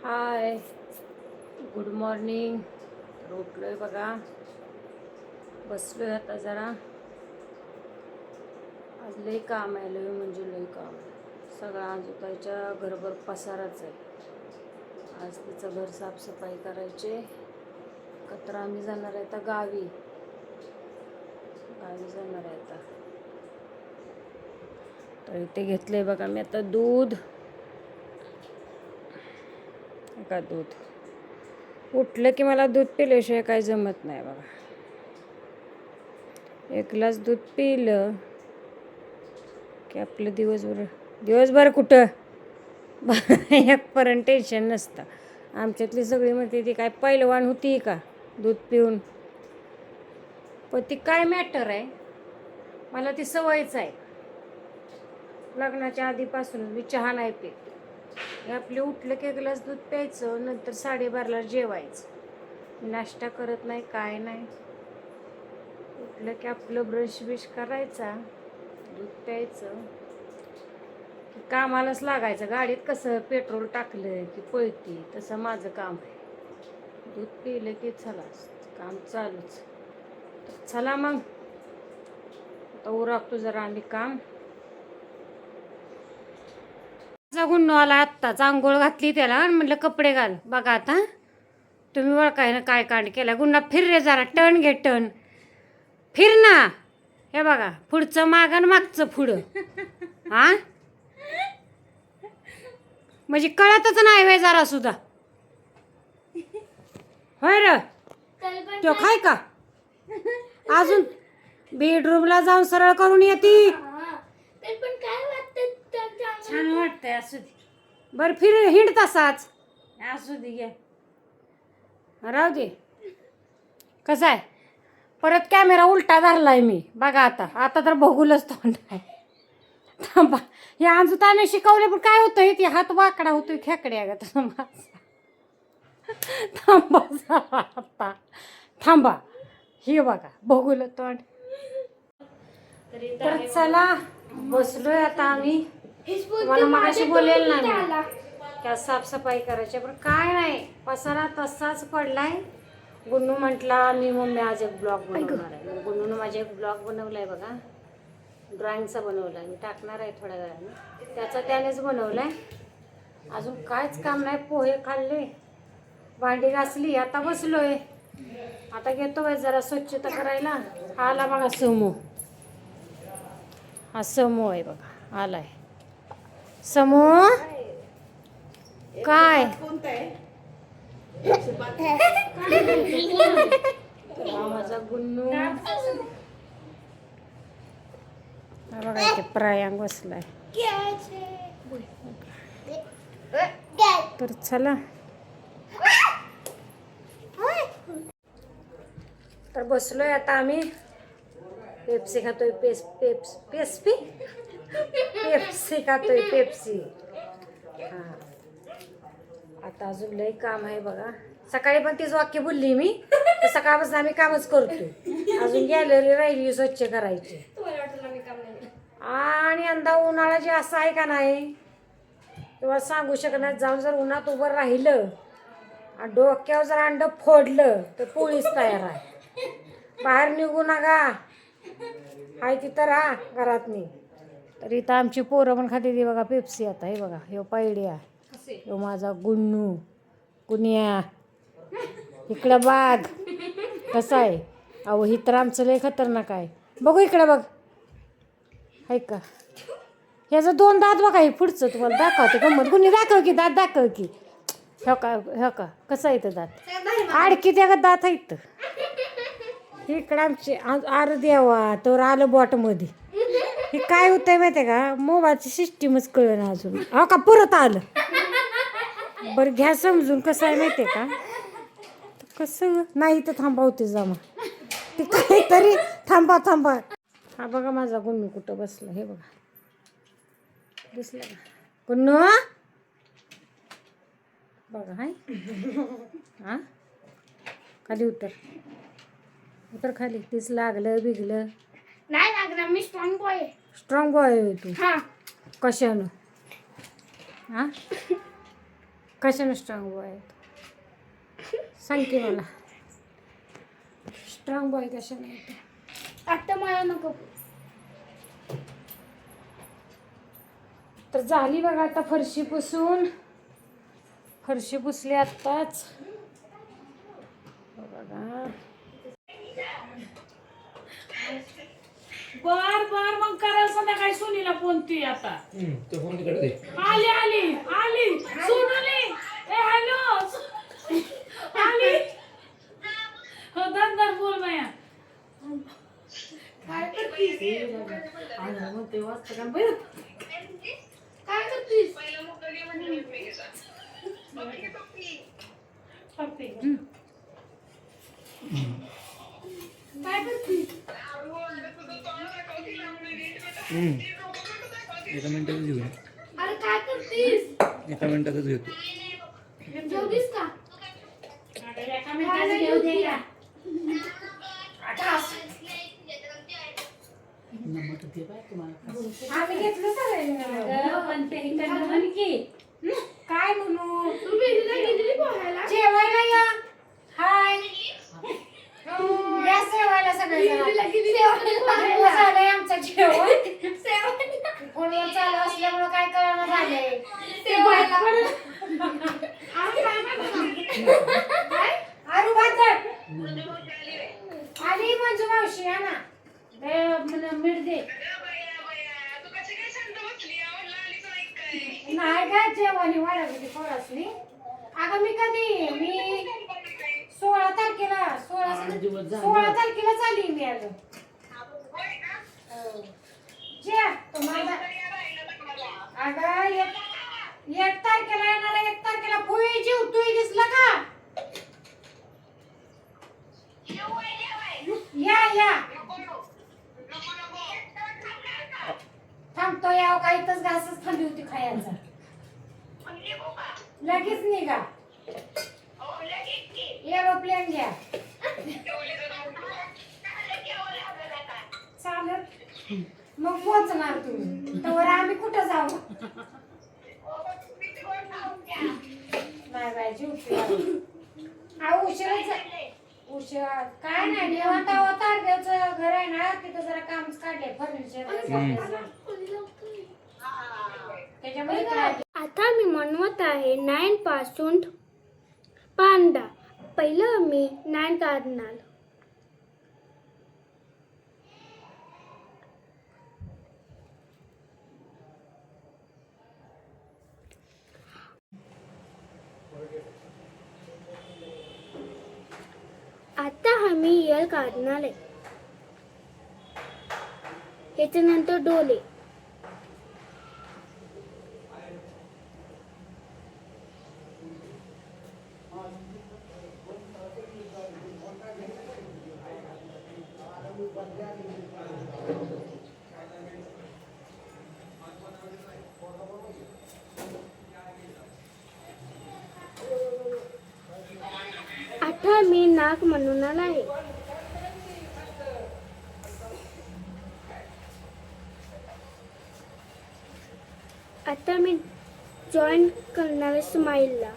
हाय, good morning. उठलोय बघा, बसलोय आता जरा. आज लई काम आहे, लई म्हणजे लई काम आहे. सगळा आजूबाजूच्या घरभर पसाराच आहे. आज तिचं घर साफसफाई करायचे. कचरा आम्ही जाणार आहे आता गावी जाणार आहे आता. तर इथे घेतलंय बघा मी आता दूध. का दूध उठलं की मला दूध पिल्याशिवाय काय जमत नाही बघा. एक ग्लास दूध पिलं की आपलं दिवसभर कुठं एक पर्यंत टेन्शन नसतं. आमच्यातली सगळी म्हणते ती काय पैलवान होती का दूध पिऊन. पण ती काय मॅटर आहे, मला ती सवयच आहे. लग्नाच्या आधीपासूनच मी चहा नाही पित. आपले उठलं की एक ग्लास दूध प्यायचं, नंतर 12:30ला जेवायचं. नाश्ता करत नाही, काय नाही. उठलं की आपलं ब्रश करायचा, दूध प्यायचं की कामालाच लागायचं. गाडीत कसं पेट्रोल टाकलं की पळती, तसं माझं काम आहे. दूध पिलं की चला काम चालूच. चला मग आता उरकतो जरा आम्ही काम. गुन्नो आला आत्ताच, आंघोळ घातली त्याला आणि म्हटलं कपडे घाल. बघा आता तुम्ही ओळखाय ना काय कांड केला. गुन्हा फिर रे जरा, टर्न घे टर्न, फिर ना. हे बघा, पुढचं मागं आणि मागचं पुढं. हा म्हणजे कळतच नाही वय जरा सुद्धा. होय र तो खाय का अजून बेडरूमला जाऊन सरळ करून येते. छान वाटतंय. असू दे बरं, फिर हिंड तसाच. असू दे घे, राहू दे. कसं आहे, परत कॅमेरा उलटा धरलाय मी बघा. आता तर बघूलच तोंड आहे. थांबा, हे आजूताने शिकवले पण काय होतं, ते हात वाकडा होतोय खेकड्या ग माझा. थांबा आता, थांबा. हे बघा बघूल तोंड. तर चला बसलोय आता आम्ही. मला मगाशी बोलेल नाही मी त्या साफसफाई करायची, पण काय नाही, पसारा तसाच पडलाय. गुन्नू म्हटला मी मम्मी आज एक ब्लॉग बनवणार आहे. मग गुन्नूनं माझे एक ब्लॉग बनवलाय बघा, ड्रॉइंगचा बनवलाय. मी टाकणार आहे थोड्या वेळाने. त्याचा त्यानेच बनवलाय. अजून कायच काम नाही. पोहे खाल्ले, भांडी घासली, आता बसलोय. आता घेतो जरा स्वच्छता करायला. आला बघा समू. हा समू आहे बघा, आलाय समू. काय माझा गुन्नू बघा, इथे प्रायांग बसलाय. तर चला, तर बसलोय आता आम्ही. पेप्सी खातोय. पेप्सी खातोय, पेप्सी. हा, आता अजून लय काम आहे बघा. सकाळी पण तीच वाक्य बोलली मी. तर सकाळपासून आम्ही कामच करतोय. अजून गॅलरी राहिली स्वच्छ करायची. आणि यंदा उन्हाळा जे असं आहे का नाही तेव्हा सांगू शकणार. जाऊन जर उन्हात उभं राहिलं आणि डोक्यावर जर अंड फोडलं तर पोळीच तयार आहे. बाहेर निघू नका, हाय तिथं राहा घरात नाही. तर इथं आमची पोरं पण खाते ती बघा पेप्सी. आता हे बघा, ह्यो पायड्या, ह्यो माझा गुन्नू, कुनिया. इकडं बाग कसा आहे. अहो ही तर आमचं लय खतरनाक आहे. बघू इकडं बघ, हाय का. ह्याचं 2 दात बघा. हे पुढचं तुम्हाला दाखवते गंमत. कुणी दाखव की दात, दाखव की. ह्यो का कसं आहे दात, आडकी त्या दात आहेत. इकडं आमचे आर देवा, तर आलं बॉटमध्ये. हे काय होतंय माहिती आहे का, मोबाईलची सिस्टीमच कळलं ना अजून. हो का परत आलं. बरं घ्या समजून. कसं आहे माहिती आहे का, कसं नाही तर थांबवते जमा ते काहीतरी. थांबा. हा बघा माझा गुन्नू कुठं बसला. हे बघा, दिसलं का गुन्नू. बघा हाय. हा खाली उतर खाली. तीच लागलं बिगलं नाही लागणार. मी स्ट्रॉंग बॉय आहे. स्ट्रॉंग बॉय आहे तू. हा, कशानं. हा कशाने स्ट्रॉंग बॉय आहे सांग की मला स्ट्रॉंग बॉय कशाने येतो आता मला नको. तर झाली बघा आता फरशी पुसून फरशी पुसली आत्ताच बघा बर मग करा संध्याकाळी सोनीला फोन ती आता तो फोन तिकडे दे. आली आली आली सोनाली ए हॅलो आली हो दर बोल माया काय करतीस आला मग ते वाजता का बरं काय करतीस? पप्पी काय करतीस? एका मिनिटातच घेऊ. अरे काय करतीस? एका मिनिटातच घेतो. जेवलीस का? एका मिनिटाचं घेऊ दे या नंबर दे बाय तुम्हाला आम्ही घेतलं सगळ्यांनी पण ते इकडनं म्हण की काय म्हणू तू बेबीला गेलेली पोहायला? जेवायला या हाय या जेवायला बेबीला सगळे गेली जेवायला. झालंय आमचं जेवण जेवायला. फोनवर चालू असल्यामुळे काय कळलं झालंय जेवायला. अरे वाजत आली मंजू मावशी या ना मीठ दे नाही काय जेवणी वाढत होती थोडसली अगं मी कधी मी 16 तारखेला 16 तारखेला चाली मी अगं जे तुम्हाला अगं एक तारखेला येणार 1 तारखेला पोळी जेवतोय दिसलं का या थांबतो याव का इथंच घासच खाली होती खायचा लगेच निघा एरोप्लेन घ्या चालत मग पोहोचणार तुम्ही तर आम्ही कुठं जाऊ नाही बाय जेवते उशीर काय नाही देवा तारदेवचं घर आहे ना तिथं जरा काम काढले फर्निचर त्याच्यामध्ये काय आता मी म्हणवत आहे 9 पासून पांडा. पहिलं मी 9 काढणार. आता आम्ही यल काढणार आहे. याच्यानंतर डोले. आता मी नाक म्हणणार आहे. आता मी जॉईन करणार आहे स्माईलला.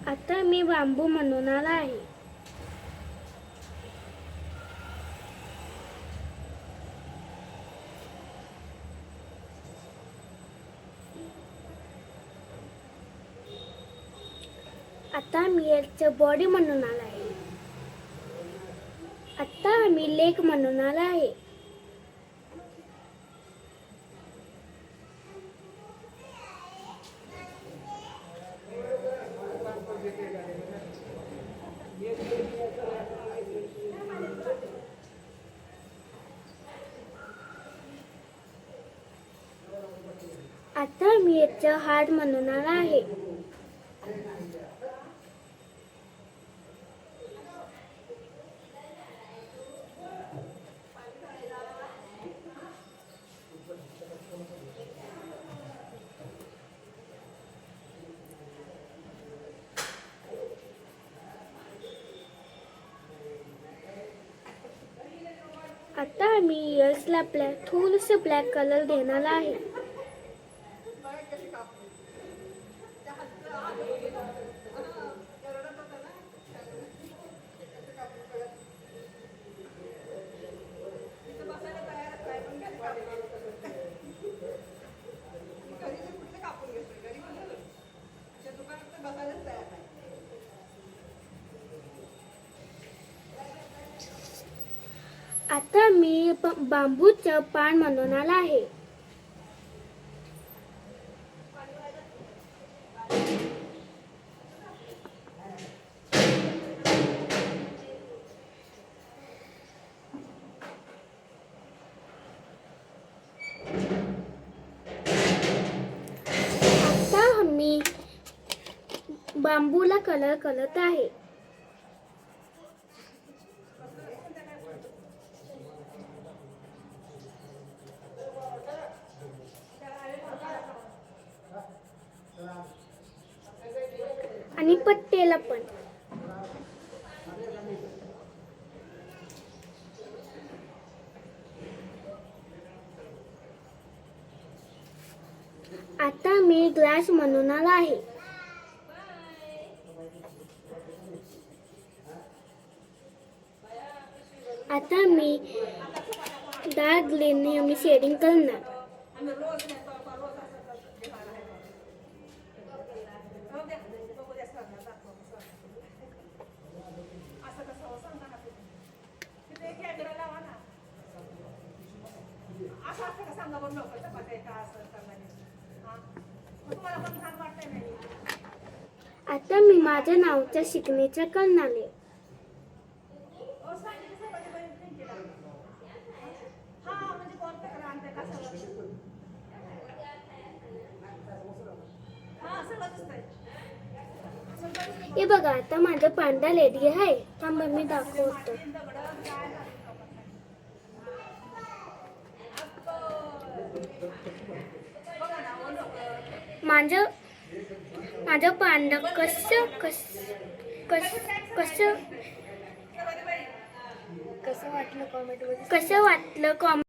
आता मी बांबू म्हणणार आहे. आता मी याचं बॉडी म्हणून आला आहे. आता मी लेग म्हणून आला आहे. आता मी याचं हार्ट म्हणून आला आहे. आता मी इयर्सला थोडंसं ब्लॅक कलर देणार आहे. आता मी बांबूचं पान बनवणार आहे. आता मी बांबूला कलर करत आहे. आणि पट्टेला पण. आता मी ग्लास बनवणार आहे. आता मी डार्क ग्रीनने मी शेडिंग करणार. आता मी माझ्या नावाचं सिग्नेचर करणार आहे. हे बघा, आता माझं पांढरा रेडी आहे. थांबा मी दाखवतो. माझं पांढरं कसं वाटलं कॉमेंट